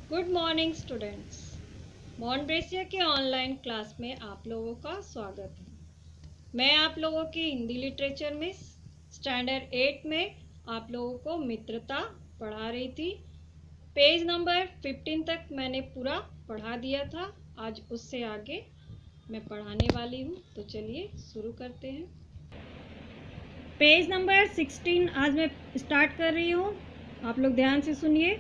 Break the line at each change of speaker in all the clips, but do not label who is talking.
Good morning students. मॉन्ब्रेसिया के online class में आप लोगों का स्वागत है। मैं आप लोगों की हिंदी लिटरेचर में स्टैंडर्ड 8 में आप लोगों को मित्रता पढ़ा रही थी। पेज नंबर 15 तक मैंने पूरा पढ़ा दिया था। आज उससे आगे मैं पढ़ाने वाली हूँ, तो चलिए शुरू करते हैं। पेज नंबर 16 आज मैं स्टार्ट कर रही हूँ। आप लोग ध्यान से सुनिए।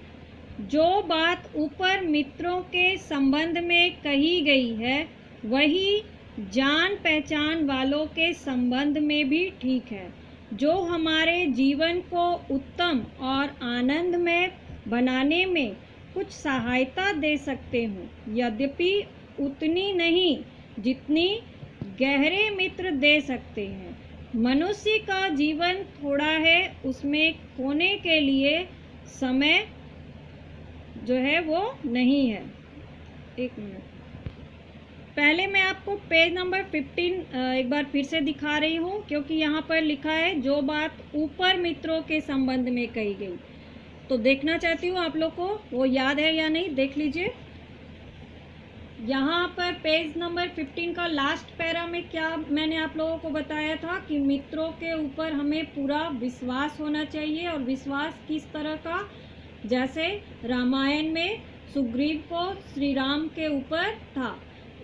जो बात ऊपर मित्रों के संबंध में कही गई है वही जान पहचान वालों के संबंध में भी ठीक है, जो हमारे जीवन को उत्तम और आनंदमय बनाने में कुछ सहायता दे सकते हों, यद्यपि उतनी नहीं जितनी गहरे मित्र दे सकते हैं। मनुष्य का जीवन थोड़ा है, उसमें खोने के लिए समय जो है वो नहीं है। एक मिनट, पहले मैं आपको पेज नंबर 15 एक बार फिर से दिखा रही हूँ, क्योंकि यहाँ पर लिखा है जो बात ऊपर मित्रों के संबंध में कही गई। तो देखना चाहती हूँ आप लोग को वो याद है या नहीं, देख लीजिए। यहाँ पर पेज नंबर 15 का लास्ट पैरा में क्या मैंने आप लोगों को बताया था कि मित्रों के ऊपर हमें पूरा विश्वास होना चाहिए। और विश्वास किस तरह का, जैसे रामायण में सुग्रीव को श्री राम के ऊपर था।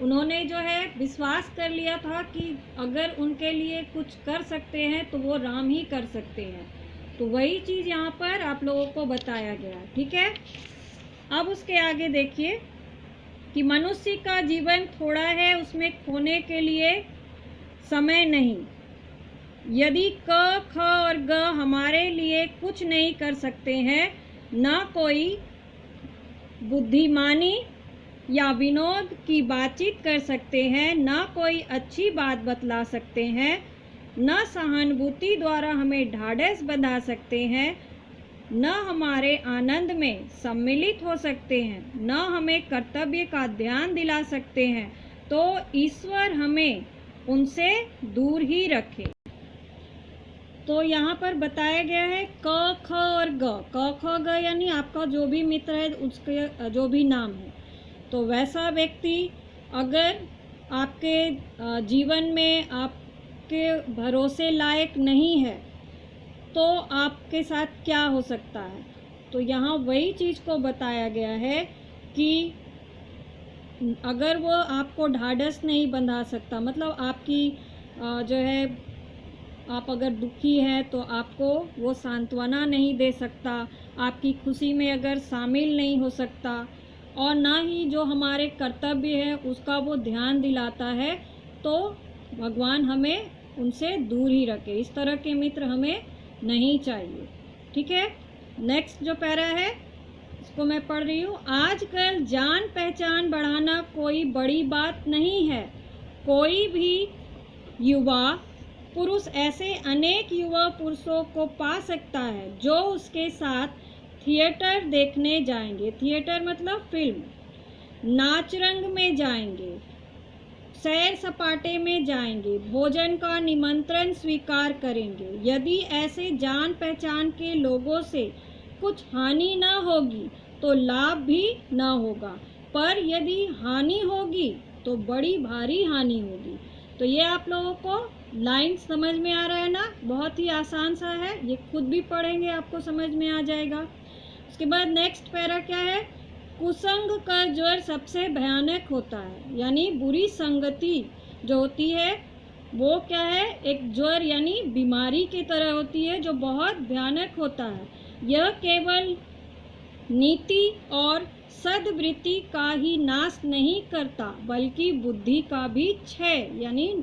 उन्होंने जो है विश्वास कर लिया था कि अगर उनके लिए कुछ कर सकते हैं तो वो राम ही कर सकते हैं। तो वही चीज़ यहाँ पर आप लोगों को बताया गया, ठीक है। अब उसके आगे देखिए कि मनुष्य का जीवन थोड़ा है, उसमें खोने के लिए समय नहीं। यदि क, ख और ग हमारे लिए कुछ नहीं कर सकते हैं, न कोई बुद्धिमानी या विनोद की बातचीत कर सकते हैं, न कोई अच्छी बात बतला सकते हैं, न सहानुभूति द्वारा हमें ढाढ़स बंधा सकते हैं, न हमारे आनंद में सम्मिलित हो सकते हैं, न हमें कर्तव्य का ध्यान दिला सकते हैं, तो ईश्वर हमें उनसे दूर ही रखे। तो यहाँ पर बताया गया है क, ख और ग। क, ख, ग यानी आपका जो भी मित्र है उसके जो भी नाम है। तो वैसा व्यक्ति अगर आपके जीवन में आपके भरोसे लायक नहीं है तो आपके साथ क्या हो सकता है। तो यहाँ वही चीज़ को बताया गया है कि अगर वो आपको ढाढ़स नहीं बंधा सकता, मतलब आपकी जो है आप अगर दुखी हैं तो आपको वो सांत्वना नहीं दे सकता, आपकी खुशी में अगर शामिल नहीं हो सकता, और ना ही जो हमारे कर्तव्य है उसका वो ध्यान दिलाता है, तो भगवान हमें उनसे दूर ही रखे। इस तरह के मित्र हमें नहीं चाहिए, ठीक है। नेक्स्ट जो पैरा है इसको मैं पढ़ रही हूँ। आजकल जान पहचान बढ़ाना कोई बड़ी बात नहीं है। कोई भी युवा पुरुष ऐसे अनेक युवा पुरुषों को पा सकता है जो उसके साथ थिएटर देखने जाएंगे, थिएटर मतलब फिल्म, नाच रंग में जाएंगे, सैर सपाटे में जाएंगे, भोजन का निमंत्रण स्वीकार करेंगे। यदि ऐसे जान पहचान के लोगों से कुछ हानि न होगी तो लाभ भी न होगा, पर यदि हानि होगी तो बड़ी भारी हानि होगी। तो ये आप लोगों को लाइन समझ में आ रहा है ना, बहुत ही आसान सा है, ये खुद भी पढ़ेंगे आपको समझ में आ जाएगा। उसके बाद नेक्स्ट पैरा क्या है, कुसंग का ज्वर सबसे भयानक होता है, यानी बुरी संगति जो होती है वो क्या है, एक ज्वर यानी बीमारी की तरह होती है जो बहुत भयानक होता है। यह केवल नीति और सद्वृत्ति का ही नाश नहीं करता बल्कि बुद्धि का भी क्षय यानी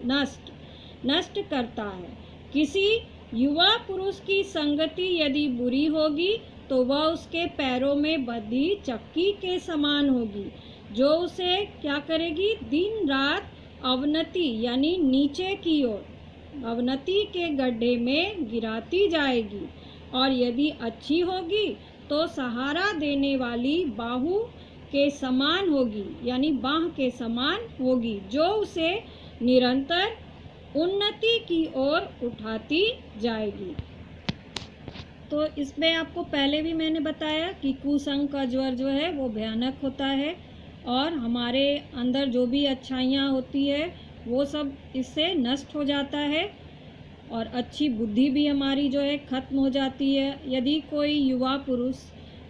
नष्ट करता है। किसी युवा पुरुष की संगति यदि बुरी होगी तो वह उसके पैरों में बंधी चक्की के समान होगी, जो उसे क्या करेगी, दिन रात अवनति यानी नीचे की ओर, अवनति के गड्ढे में गिराती जाएगी। और यदि अच्छी होगी तो सहारा देने वाली बाहु के समान होगी, यानी बाह के समान होगी, जो उसे निरंतर उन्नति की ओर उठाती जाएगी। तो इसमें आपको पहले भी मैंने बताया कि कुसंग का ज्वर जो है वो भयानक होता है और हमारे अंदर जो भी अच्छाइयाँ होती है वो सब इससे नष्ट हो जाता है और अच्छी बुद्धि भी हमारी जो है ख़त्म हो जाती है। यदि कोई युवा पुरुष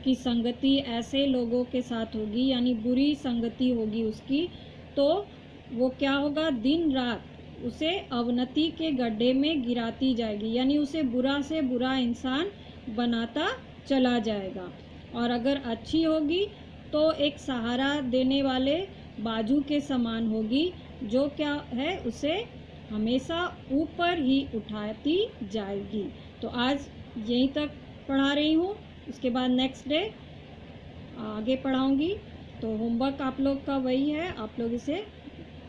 की संगति ऐसे लोगों के साथ होगी यानी बुरी संगति होगी उसकी, तो वो क्या होगा, दिन रात उसे अवनति के गड्ढे में गिराती जाएगी, यानी उसे बुरा से बुरा इंसान बनाता चला जाएगा। और अगर अच्छी होगी तो एक सहारा देने वाले बाजू के समान होगी, जो क्या है उसे हमेशा ऊपर ही उठाती जाएगी। तो आज यहीं तक पढ़ा रही हूँ, उसके बाद नेक्स्ट डे आगे पढ़ाऊँगी। तो होमवर्क आप लोग का वही है, आप लोग इसे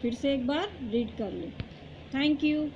फिर से एक बार रीड कर लें। Thank you.